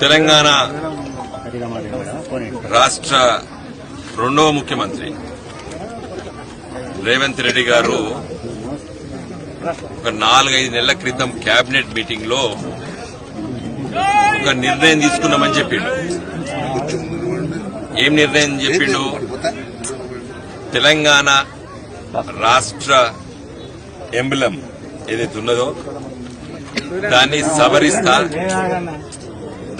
తెలంగాణ రాష్ట్ర రెండవ ముఖ్యమంత్రి రేవంత్ రెడ్డి గారు ఒక 4-5 నెలల క్రితం కేబినెట్ మీటింగ్ లో ఒక నిర్ణయం తీసుకున్నామని చెప్పిండు. ఏం నిర్ణయం చెప్పిండు? తెలంగాణ రాష్ట్ర ఎంబ్లం ఏదైతే ఉన్నదో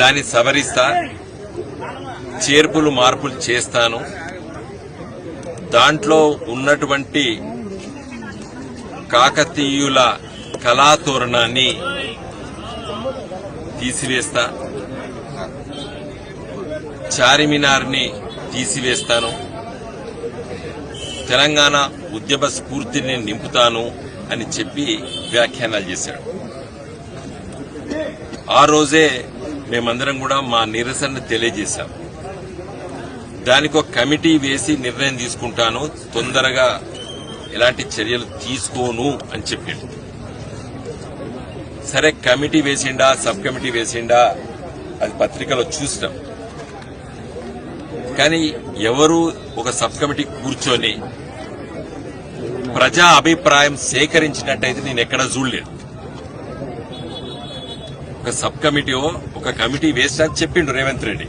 దాన్ని సవరిస్తా చేర్పులు మార్పులు చేస్తాను, దాంట్లో ఉన్నటువంటి కాకతీయుల కళాతోరణాన్ని తీసివేస్తా, చార్మినార్ని తీసివేస్తాను, తెలంగాణ ఉద్యమ స్ఫూర్తిని నింపుతాను అని చెప్పి వ్యాఖ్యానాలు చేశాడు. ఆ రోజే మేమందరం కూడా మా నిరసన తెలియజేశాం. దానికి ఒక కమిటీ వేసి నిర్ణయం తీసుకుంటాను, తొందరగా ఎలాంటి చర్యలు తీసుకోను అని చెప్పిండు. సరే, కమిటీ వేసిండా సబ్ కమిటీ వేసిండా అది పత్రికలో చూసినాం. కానీ ఎవరు ఒక సబ్ కమిటీ కూర్చొని ప్రజా అభిప్రాయం సేకరించినట్టయితే నేను ఎక్కడా చూడలేదు. ఒక సబ్ కమిటీ ఒక కమిటీ వేసినా చెప్పిండు రేవంత్ రెడ్డి.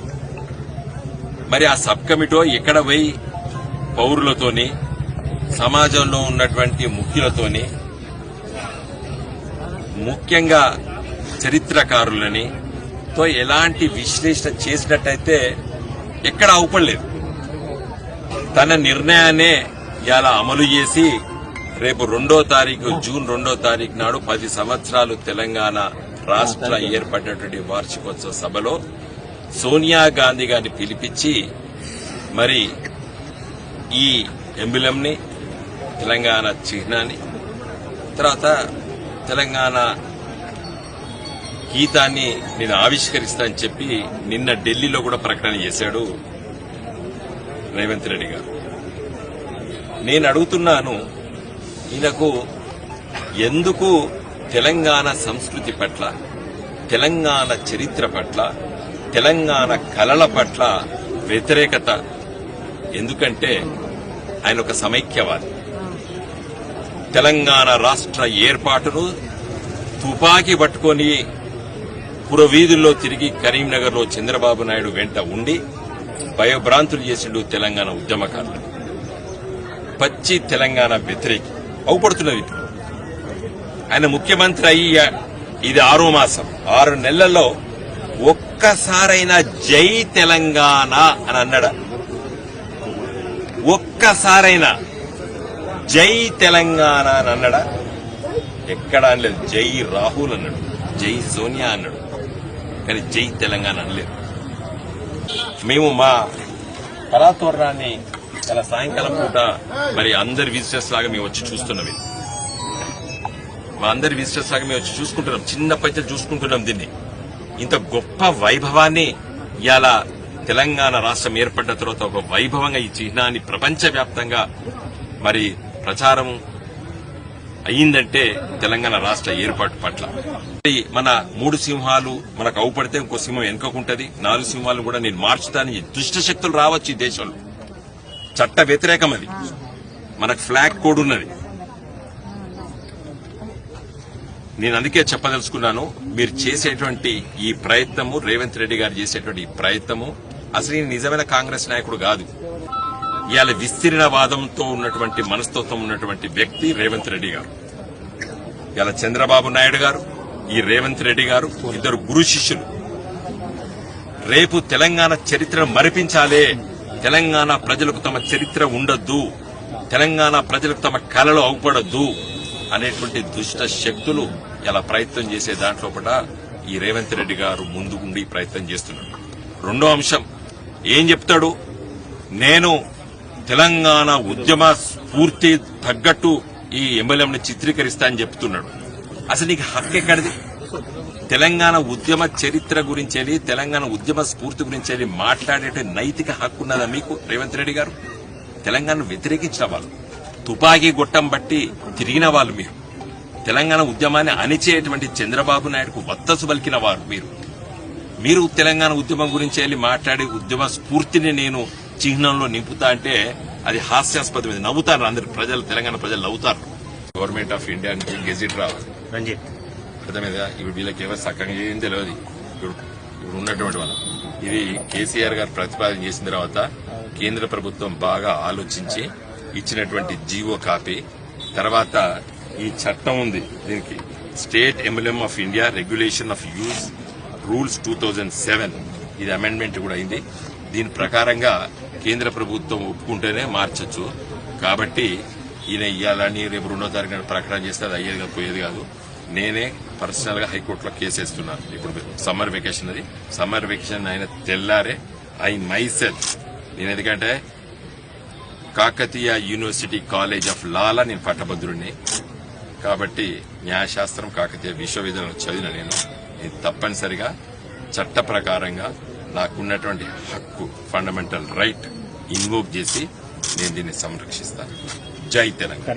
మరి ఆ సబ్ కమిటీ ఎక్కడ పోయి పౌరులతోని సమాజంలో ఉన్నటువంటి ముఖ్యులతోని ముఖ్యంగా చరిత్రకారులని తో ఎలాంటి విశ్లేషణ చేసినట్టయితే ఎక్కడ అవపడలేదు. తన నిర్ణయాన్నే ఇలా అమలు చేసి రేపు జూన్ 2వ తారీఖు నాడు 10 సంవత్సరాలు తెలంగాణ రాష్ట్ర ఏర్పడినటువంటి వార్షికోత్సవ సభలో సోనియా గాంధీ గారిని పిలిపించి మరి ఈ ఎంబ్లంని, తెలంగాణ చిహ్నాన్ని, తర్వాత తెలంగాణ గీతాన్ని నేను ఆవిష్కరిస్తానని చెప్పి నిన్న ఢిల్లీలో కూడా ప్రకటన చేశాడు రేవంత్ రెడ్డి గారు. నేను అడుగుతున్నాను, ఈయనకు ఎందుకు తెలంగాణ సంస్కృతి పట్ల, తెలంగాణ చరిత్ర పట్ల, తెలంగాణ కళల పట్ల వ్యతిరేకత? ఎందుకంటే ఆయన ఒక సమైక్యవాది. తెలంగాణ రాష్ట్ర ఏర్పాటును తుపాకీ పట్టుకొని పురవీధుల్లో తిరిగి కరీంనగర్లో చంద్రబాబు నాయుడు వెంట ఉండి భయభ్రాంతులు చేసిండు తెలంగాణ ఉద్యమకారులు. పచ్చి తెలంగాణ వ్యతిరేకి అవుపడుతున్నది. ఆయన ముఖ్యమంత్రి అయ్యి ఇది 6వ మాసం, 6 నెలల్లో ఒక్కసారైనా జై తెలంగాణ అని అన్నాడా? ఒక్కసారైనా జై తెలంగాణ అని అన్నాడా? ఎక్కడ అనలేదు. జై రాహుల్ అన్నాడు, జై సోనియా అన్నాడు, కానీ జై తెలంగాణ అనలేదు. మేము మా కళాతోరణాన్ని ఇలా సాయంకాలం పూట మరి అందరి విజిటర్స్ లాగా మేము వచ్చి చూస్తున్నాం. మా అందరి విజిటర్స్ లాగా మేము వచ్చి చూసుకుంటున్నాం, చిన్నప్పటి చూసుకుంటున్నాం. దీన్ని ఇంత గొప్ప వైభవాన్ని ఇవాళ తెలంగాణ రాష్ట్రం ఏర్పడిన తర్వాత ఒక వైభవంగా ఈ చిహ్నాన్ని ప్రపంచవ్యాప్తంగా మరి ప్రచారం అయ్యిందంటే తెలంగాణ రాష్ట్ర ఏర్పాటు పట్ల. మన 3 సింహాలు మనకు అవుపడితే ఇంకో సింహం వెనుకకుంటది. 4 సింహాలు కూడా నేను మార్చుతానని దుష్ట శక్తులు రావచ్చు ఈ దేశంలో. చట్ట వ్యతిరేకం అది. మనకు ఫ్లాగ్ కోడ్ ఉన్నది. నేను అందుకే చెప్పదలుచుకున్నాను, మీరు చేసేటువంటి ఈ ప్రయత్నము, రేవంత్ రెడ్డి గారు చేసేటువంటి ఈ ప్రయత్నము, అసలు ఈయన నిజమైన కాంగ్రెస్ నాయకుడు కాదు. ఇవాళ విస్తీర్ణవాదంతో ఉన్నటువంటి మనస్తత్వం ఉన్నటువంటి వ్యక్తి రేవంత్ రెడ్డి గారు. ఇవాళ చంద్రబాబు నాయుడు గారు, ఈ రేవంత్ రెడ్డి గారు ఇద్దరు గురు శిష్యులు. రేపు తెలంగాణ చరిత్రను మరిపించాలే, తెలంగాణ ప్రజలకు తమ చరిత్ర ఉండొద్దు, తెలంగాణ ప్రజలకు తమ కళలు అవుపడొద్దు అనేటువంటి దుష్ట శక్తులు ఇలా ప్రయత్నం చేసే దాంట్లో కూడా ఈ రేవంత్ రెడ్డి గారు ముందుకుండి ప్రయత్నం చేస్తున్నాడు. 2వ అంశం ఏం చెప్తాడు? నేను తెలంగాణ ఉద్యమ స్ఫూర్తి తగ్గట్టు ఈ ఎంబ్లంని చిత్రీకరిస్తా అని చెప్తున్నాడు. అసలు నీకు హక్కు ఎక్కడిది? తెలంగాణ ఉద్యమ చరిత్ర గురించి, తెలంగాణ ఉద్యమ స్ఫూర్తి గురించి మాట్లాడే నైతిక హక్కు ఉన్నదా మీకు రేవంత్ రెడ్డి గారు? తెలంగాణను వ్యతిరేకించిన వాళ్ళు, తుపాకీ గొట్టం బట్టి తిరిగిన వాళ్ళు మీరు. తెలంగాణ ఉద్యమాన్ని అణిచేటువంటి చంద్రబాబు నాయుడుకు వత్తసు పలికిన వారు మీరు. మీరు తెలంగాణ ఉద్యమం గురించి వెళ్ళి మాట్లాడి ఉద్యమ స్ఫూర్తిని నేను చిహ్నంలో నింపుతా అంటే అది హాస్యాస్పదం. నవ్వుతారు అందరు ప్రజలు, తెలంగాణ ప్రజలు నవ్వుతారు. గవర్నమెంట్ ఆఫ్ ఇండియా నుంచి గెజిట్ రావాలి. రంజిత్ అర్థమైందా? ఇప్పుడు వీళ్ళకి ఎవరు చక్కగా ఏం తెలియదు. ఇప్పుడు ఉన్నటువంటి వాళ్ళు ఇది కేసీఆర్ గారు ప్రతిపాదన చేసిన తర్వాత కేంద్ర ప్రభుత్వం బాగా ఆలోచించి ఇచ్చినటువంటి జీవో కాపీ. తర్వాత ఈ చట్టం ఉంది, దీనికి state emblem of India regulation of use rules 2007 ఇది అమెండ్మెంట్ కూడా అయింది. దీని ప్రకారంగా కేంద్ర ప్రభుత్వం ఒప్పుకుంటేనే మార్చొచ్చు. కాబట్టి ఈయన ఇయ్యాలని రేపు 2వ తారీఖున ప్రకటన చేస్తే అది అయ్యేది కాదు, పోయేది కాదు. నేనే పర్సనల్ గా హైకోర్టులో కేసు వేస్తున్నాను. ఇప్పుడు సమ్మర్ వెకేషన్, అది సమ్మర్ వెకేషన్ అయిన తెల్లారే ఐ మై సెల్ఫ్ నేను, ఎందుకంటే కాకతీయ యూనివర్సిటీ కాలేజ్ ఆఫ్ లాలా నేను పట్టభద్రుడిని కాబట్టి న్యాయశాస్త్రం కాకతీయ విశ్వవిద్యాలయం చదివిన నేను తప్పనిసరిగా చట్ట ప్రకారంగా నాకున్నటువంటి హక్కు, ఫండమెంటల్ రైట్ ఇన్వోక్ చేసి నేను దీన్ని సంరక్షిస్తాను. జై తెలంగాణ.